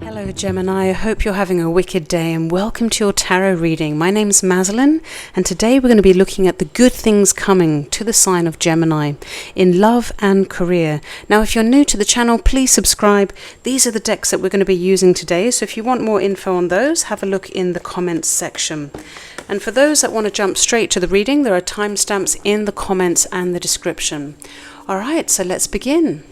Hello Gemini, I hope you're having a wicked day and welcome to your tarot reading. My name's Mazalyn and today we're going to be looking at the good things coming to the sign of Gemini in love and career. Now if you're new to the channel, please subscribe. These are the decks that we're going to be using today, so if you want more info on those, have a look in the comments section. And for those that want to jump straight to the reading, there are timestamps in the comments and the description. Alright, so let's begin.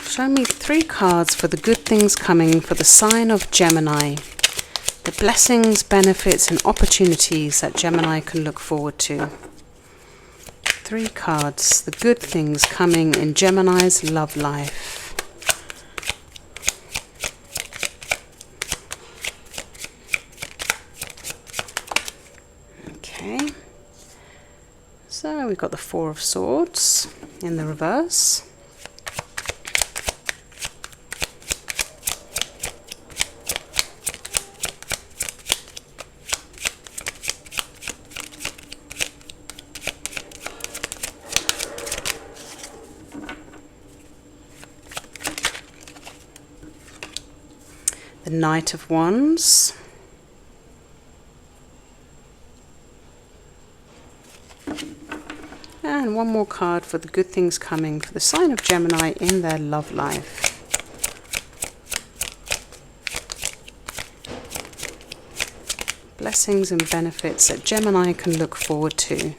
Show me 3 cards for the good things coming for the sign of Gemini. The blessings, benefits and opportunities that Gemini can look forward to. 3 cards, the good things coming in Gemini's love life. Okay. So we've got the 4 of Swords in the reverse. The Knight of Wands, and one more card for the good things coming for the sign of Gemini in their love life. Blessings and benefits that Gemini can look forward to.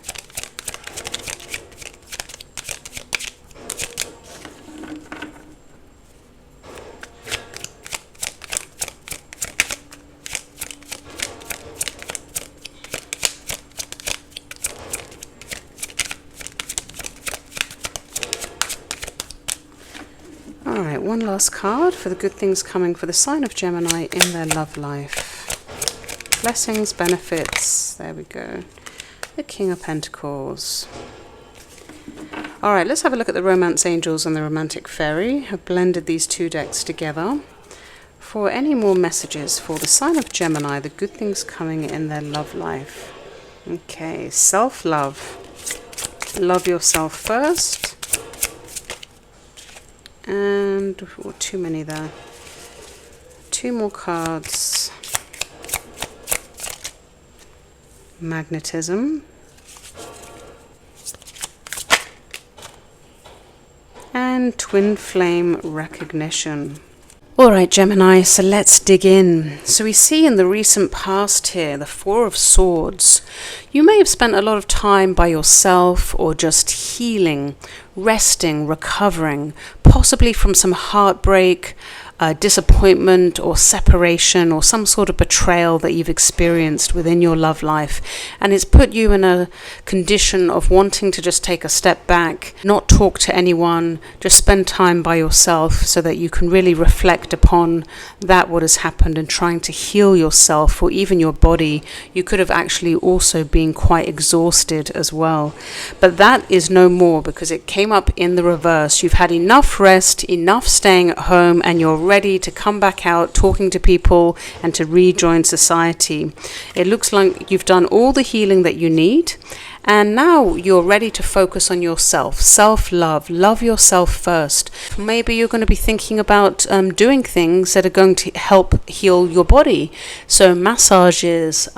Alright, one last card for the good things coming for the sign of Gemini in their love life. Blessings, benefits, there we go. The King of Pentacles. Alright, let's have a look at the Romance Angels and the Romantic Fairy. I've blended these 2 decks together for any more messages for the sign of Gemini, the good things coming in their love life. Okay, self-love. Love yourself first. And too many there. 2 more cards. Magnetism. And twin flame recognition. Alright Gemini, so let's dig in. So we see in the recent past here, the 4 of Swords. You may have spent a lot of time by yourself or just healing, resting, recovering, possibly from some heartbreak, disappointment or separation or some sort of betrayal that you've experienced within your love life, and it's put you in a condition of wanting to just take a step back, not talk to anyone, just spend time by yourself so that you can really reflect upon that what has happened and trying to heal yourself or even your body. You could have actually also been quite exhausted as well, but that is no more because it came up in the reverse. You've had enough rest, enough staying at home, and you're ready to come back out talking to people and to rejoin society. It looks like you've done all the healing that you need, and now you're ready to focus on yourself. Self-love. Love yourself first. Maybe you're going to be thinking about doing things that are going to help heal your body. So massages,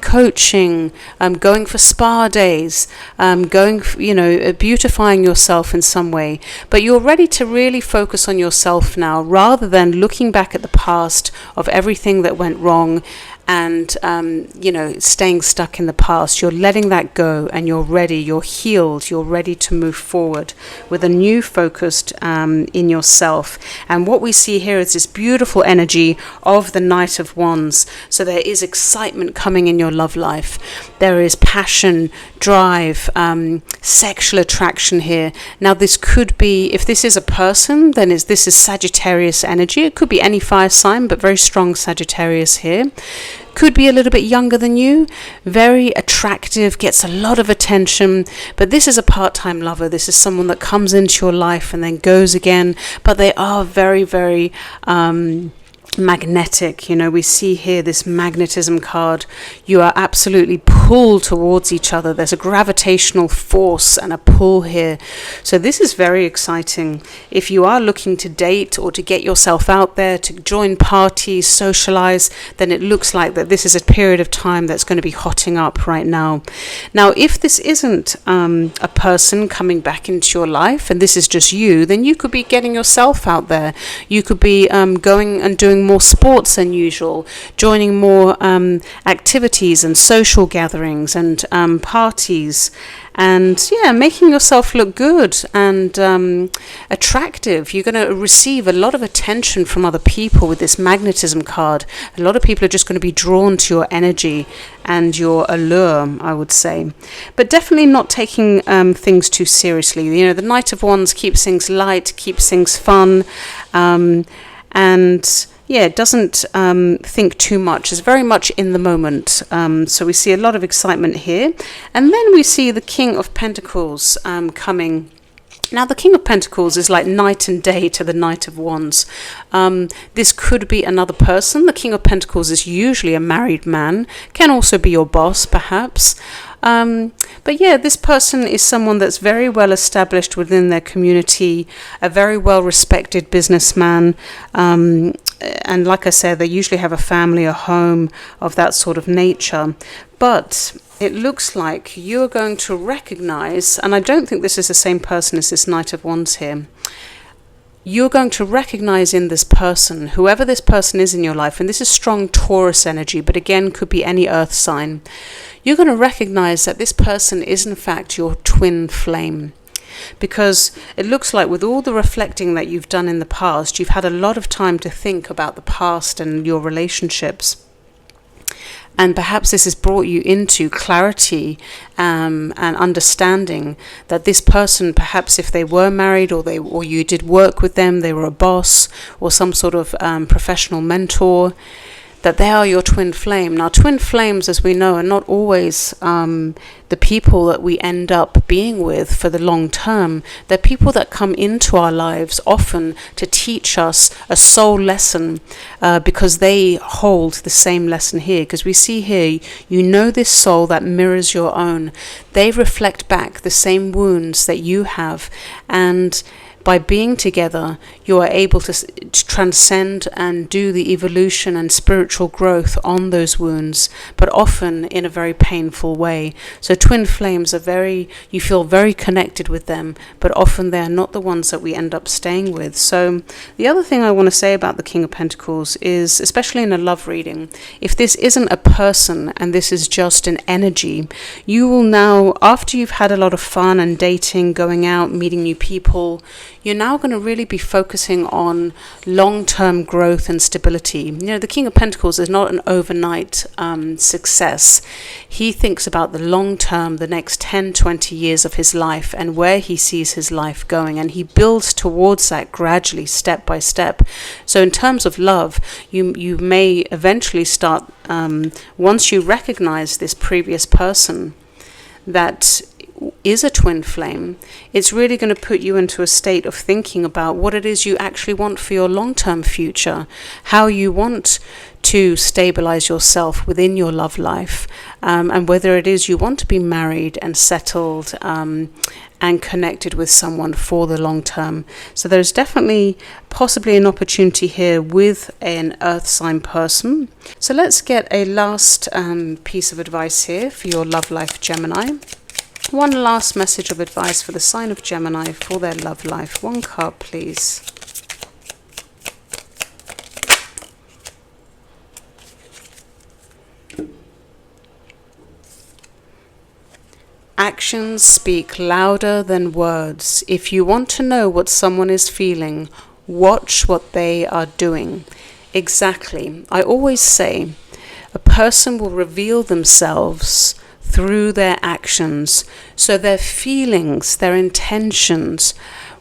coaching, going for spa days, beautifying yourself in some way. But you're ready to really focus on yourself now, rather than looking back at the past of everything that went wrong and staying stuck in the past. You're letting that go and you're ready, you're healed, you're ready to move forward with a new focus in yourself. And what we see here is this beautiful energy of the Knight of Wands. So there is excitement coming in your love life. There is passion, drive, sexual attraction here. Now this could be, if this is a person, then this is Sagittarius energy. It could be any fire sign, but very strong Sagittarius here. Could be a little bit younger than you, very attractive, gets a lot of attention, but this is a part-time lover. This is someone that comes into your life and then goes again, but they are very, very magnetic. You know, we see here this magnetism card. You are absolutely pulled towards each other. There's a gravitational force and a pull here. So this is very exciting. If you are looking to date or to get yourself out there, to join parties, socialize, then it looks like that this is a period of time that's going to be hotting up right now. Now, if this isn't a person coming back into your life and this is just you, then you could be getting yourself out there. You could be going and doing more sports than usual, joining more activities and social gatherings and parties, and making yourself look good and attractive. You're going to receive a lot of attention from other people with this magnetism card. A lot of people are just going to be drawn to your energy and your allure, I would say, but definitely not taking things too seriously. You know, the Knight of Wands keeps things light, keeps things fun, and it doesn't think too much. It's very much in the moment. So we see a lot of excitement here. And then we see the King of Pentacles coming. Now, the King of Pentacles is like night and day to the Knight of Wands. This could be another person. The King of Pentacles is usually a married man, can also be your boss, perhaps. But this person is someone that's very well established within their community, a very well respected businessman. And like I said, they usually have a family, a home of that sort of nature. But it looks like you're going to recognize, and I don't think this is the same person as this Knight of Wands here, you're going to recognize in this person, whoever this person is in your life, and this is strong Taurus energy, but again, could be any earth sign, you're going to recognize that this person is in fact your twin flame. Because it looks like with all the reflecting that you've done in the past, you've had a lot of time to think about the past and your relationships. And perhaps this has brought you into clarity and understanding that this person, perhaps if they were married or you did work with them, they were a boss or some sort of professional mentor, that they are your twin flame. Now, twin flames, as we know, are not always the people that we end up being with for the long term. They're people that come into our lives often to teach us a soul lesson because they hold the same lesson here. Because we see here, you know this soul that mirrors your own. They reflect back the same wounds that you have, and by being together, you are able to transcend and do the evolution and spiritual growth on those wounds, but often in a very painful way. So twin flames are you feel very connected with them, but often they're not the ones that we end up staying with. So the other thing I want to say about the King of Pentacles is, especially in a love reading, if this isn't a person and this is just an energy, you will now, after you've had a lot of fun and dating, going out, meeting new people, you're now going to really be focusing on long-term growth and stability. You know, the King of Pentacles is not an overnight success. He thinks about the long term, the next 10, 20 years of his life and where he sees his life going. And he builds towards that gradually, step by step. So in terms of love, you may eventually start, once you recognize this previous person that is a twin flame, it's really going to put you into a state of thinking about what it is you actually want for your long-term future, how you want to stabilize yourself within your love life, and whether it is you want to be married and settled and connected with someone for the long term. So there's definitely possibly an opportunity here with an earth sign person. So let's get a last piece of advice here for your love life, Gemini. One last message of advice for the sign of Gemini for their love life. One card, please. Actions speak louder than words. If you want to know what someone is feeling, watch what they are doing. Exactly. I always say a person will reveal themselves through their actions. So their feelings, their intentions,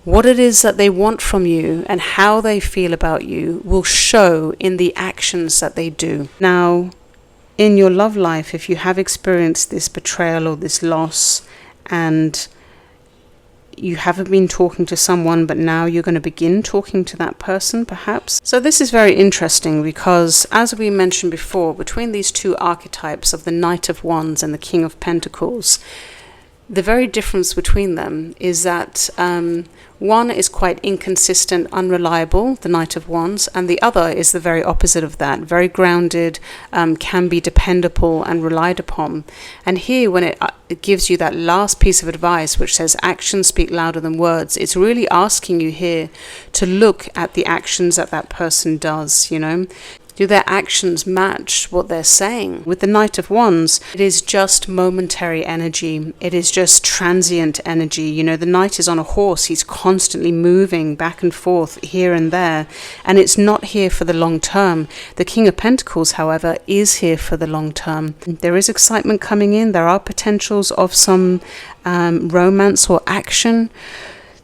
what it is that they want from you and how they feel about you will show in the actions that they do. Now, in your love life, if you have experienced this betrayal or this loss, and you haven't been talking to someone, but now you're going to begin talking to that person, perhaps. So this is very interesting because, as we mentioned before, between these two archetypes of the Knight of Wands and the King of Pentacles, the very difference between them is that one is quite inconsistent, unreliable, the Knight of Wands, and the other is the very opposite of that, very grounded, can be dependable and relied upon. And here, when it gives you that last piece of advice, which says actions speak louder than words, it's really asking you here to look at the actions that that person does, you know. Do their actions match what they're saying? With the Knight of Wands, it is just momentary energy. It is just transient energy. You know, the Knight is on a horse. He's constantly moving back and forth here and there. And it's not here for the long term. The King of Pentacles, however, is here for the long term. There is excitement coming in. There are potentials of some romance or action.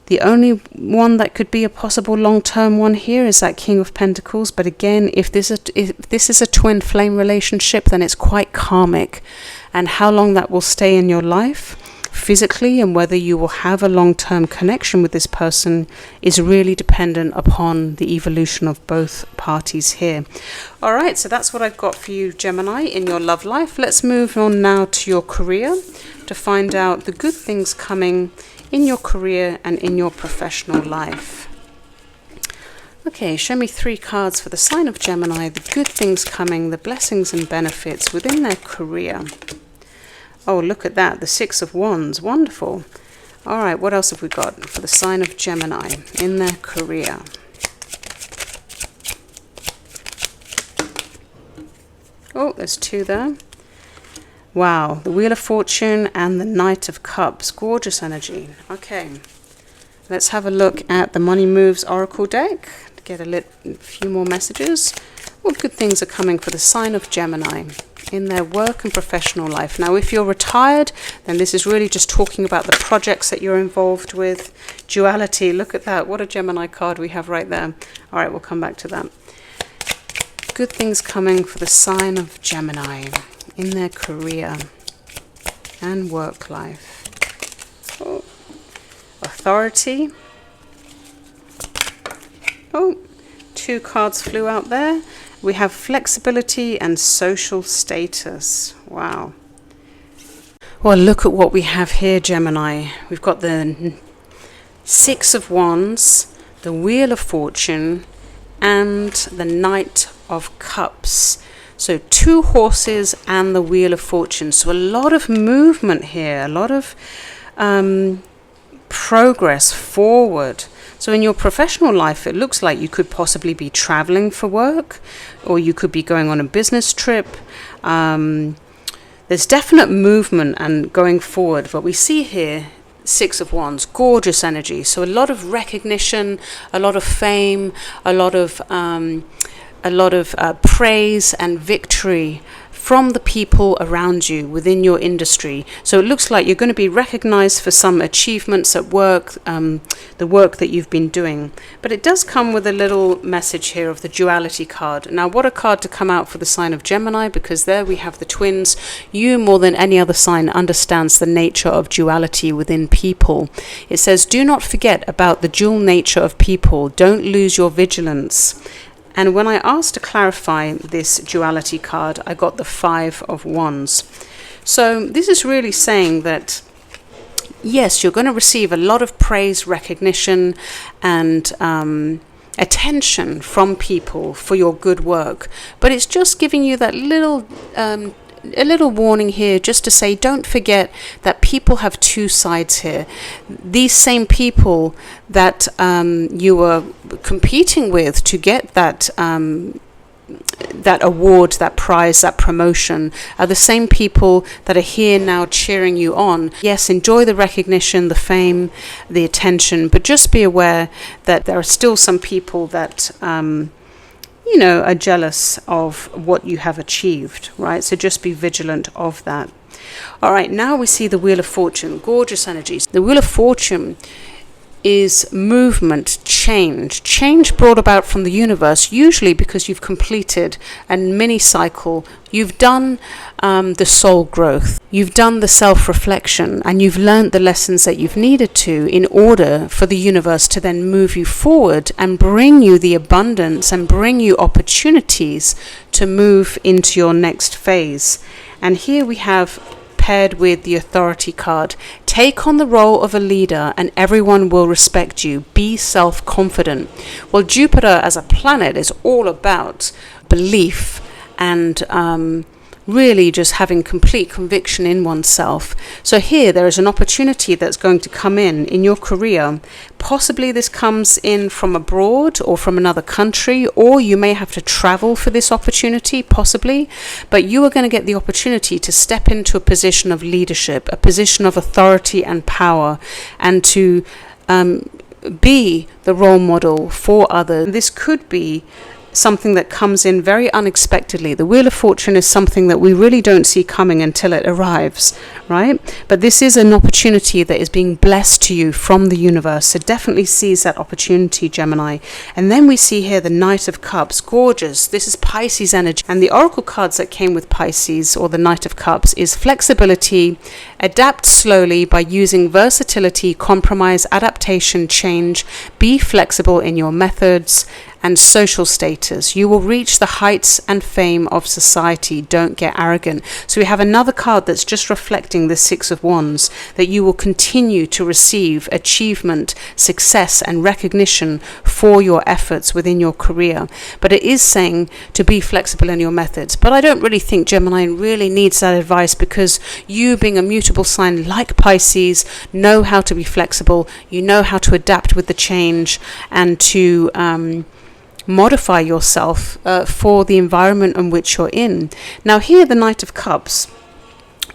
The only one that could be a possible long-term one here is that King of Pentacles. But again, if this is a twin flame relationship, then it's quite karmic. And how long that will stay in your life physically and whether you will have a long-term connection with this person is really dependent upon the evolution of both parties here. All right, so that's what I've got for you, Gemini, in your love life. Let's move on now to your career to find out the good things coming in your career and in your professional life. Okay, show me 3 cards for the sign of Gemini, the good things coming, the blessings and benefits within their career. Oh, look at that, the 6 of Wands, wonderful. All right, what else have we got for the sign of Gemini in their career? Oh, there's 2 there. Wow, the Wheel of Fortune and the Knight of Cups. Gorgeous energy. Okay, let's have a look at the Money Moves Oracle deck to get a few more messages. What good things are coming for the sign of Gemini in their work and professional life? Now, if you're retired, then this is really just talking about the projects that you're involved with. Duality, look at that. What a Gemini card we have right there. All right, we'll come back to that. Good things coming for the sign of Gemini in their career and work life. Oh, authority. Oh, 2 cards flew out there. We have flexibility and social status. Wow. Well, look at what we have here, Gemini. We've got the 6 of Wands, the Wheel of Fortune, and the Knight of Cups. So 2 horses and the Wheel of Fortune. So a lot of movement here, a lot of progress forward. So in your professional life, it looks like you could possibly be traveling for work, or you could be going on a business trip. There's definite movement and going forward, but we see here 6 of Wands, gorgeous energy. So a lot of recognition, a lot of fame, a lot of praise and victory from the people around you within your industry. So it looks like you're going to be recognized for some achievements at work, the work that you've been doing. But it does come with a little message here of the duality card. Now, what a card to come out for the sign of Gemini, because there we have the twins. You, more than any other sign, understands the nature of duality within people. It says, do not forget about the dual nature of people. Don't lose your vigilance. And when I asked to clarify this duality card, I got the 5 of Wands. So this is really saying that, yes, you're going to receive a lot of praise, recognition, and attention from people for your good work. But it's just giving you that little a little warning here, just to say, don't forget that people have 2 sides here. These same people that you were competing with to get that that award, that prize, that promotion, are the same people that are here now cheering you on. Yes, enjoy the recognition, the fame, the attention, but just be aware that there are still some people that are jealous of what you have achieved, right? So just be vigilant of that. All right, now we see the Wheel of Fortune, gorgeous energies. The Wheel of Fortune is movement, change brought about from the universe, usually because you've completed a mini cycle. You've done the soul growth, you've done the self-reflection, and you've learned the lessons that you've needed to in order for the universe to then move you forward and bring you the abundance and bring you opportunities to move into your next phase. And here we have, paired with the authority card, take on the role of a leader and everyone will respect you. Be self-confident. Well, Jupiter as a planet is all about belief and really just having complete conviction in oneself. So here there is an opportunity that's going to come in your career. Possibly this comes in from abroad or from another country, or you may have to travel for this opportunity, possibly, but you are going to get the opportunity to step into a position of leadership, a position of authority and power, and to be the role model for others. This could be something that comes in very unexpectedly. The Wheel of Fortune is something that we really don't see coming until it arrives, right? But this is an opportunity that is being blessed to you from the universe. So definitely seize that opportunity, Gemini. And then we see here the Knight of Cups. Gorgeous. This is Pisces energy. And the oracle cards that came with Pisces, or the Knight of Cups, is flexibility, adapt slowly by using versatility, compromise, adaptation, change, be flexible in your methods, and social status. You will reach the heights and fame of society. Don't get arrogant. So we have another card that's just reflecting the Six of Wands, that you will continue to receive achievement, success, and recognition for your efforts within your career. But it is saying to be flexible in your methods. But I don't really think Gemini really needs that advice, because you, being a mutable sign like Pisces, know how to be flexible. You know how to adapt with the change and to modify yourself for the environment in which you're in. Now here, the Knight of Cups.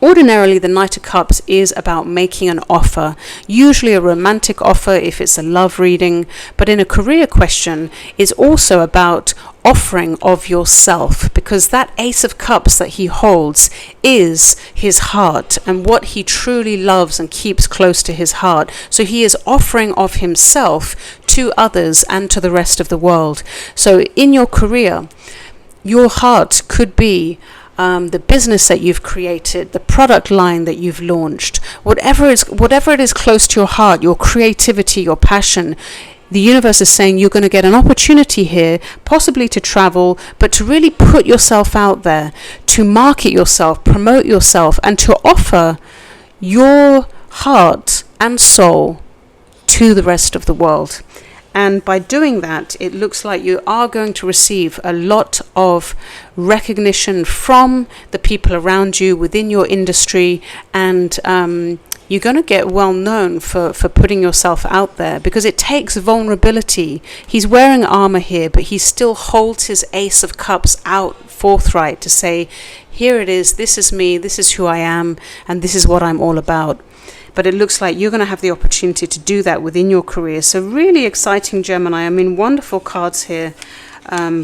Ordinarily, the Knight of Cups is about making an offer, usually a romantic offer if it's a love reading, but in a career question, it's also about offering of yourself, because that Ace of Cups that he holds is his heart and what he truly loves and keeps close to his heart. So he is offering of himself to others and to the rest of the world. So in your career, your heart could be the business that you've created, the product line that you've launched, whatever it is close to your heart, your creativity, your passion. The universe is saying you're going to get an opportunity here, possibly to travel, but to really put yourself out there, to market yourself, promote yourself, and to offer your heart and soul to the rest of the world. And by doing that, it looks like you are going to receive a lot of recognition from the people around you within your industry, and you're going to get well known for putting yourself out there, because it takes vulnerability. He's wearing armor here, but he still holds his Ace of Cups out forthright to say, here it is, this is me, this is who I am, and this is what I'm all about. But it looks like you're going to have the opportunity to do that within your career. So really exciting, Gemini. I mean, wonderful cards here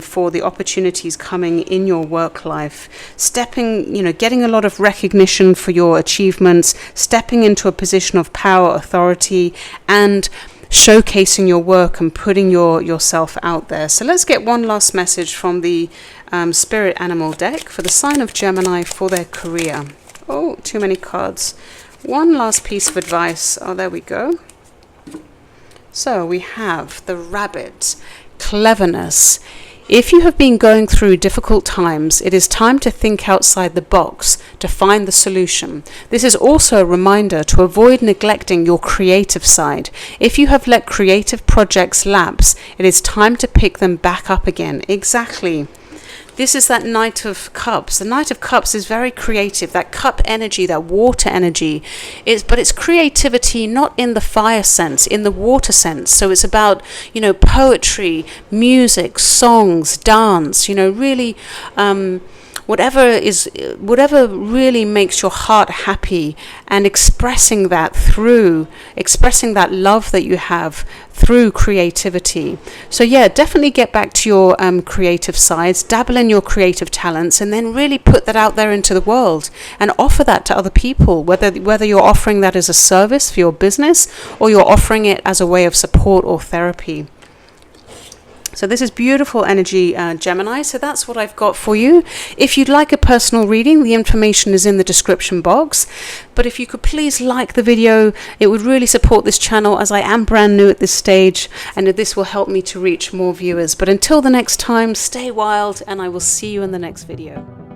for the opportunities coming in your work life. Getting a lot of recognition for your achievements, stepping into a position of power, authority, and showcasing your work and putting yourself out there. So let's get one last message from the Spirit Animal deck for the sign of Gemini for their career. Oh, too many cards. One last piece of advice. Oh, there we go. So we have the Rabbit, cleverness. If you have been going through difficult times, it is time to think outside the box to find the solution. This is also a reminder to avoid neglecting your creative side. If you have let creative projects lapse, it is time to pick them back up again. Exactly. This is that Knight of Cups. The Knight of Cups is very creative. That cup energy, that water energy, but it's creativity not in the fire sense, in the water sense. So it's about, poetry, music, songs, dance, really whatever really makes your heart happy, and expressing that love that you have through creativity. So yeah, definitely get back to your creative sides, dabble in your creative talents, and then really put that out there into the world and offer that to other people, whether you're offering that as a service for your business or you're offering it as a way of support or therapy. So this is beautiful energy, Gemini. So that's what I've got for you. If you'd like a personal reading, the information is in the description box. But if you could please like the video, it would really support this channel, as I am brand new at this stage, and this will help me to reach more viewers. But until the next time, stay wild, and I will see you in the next video.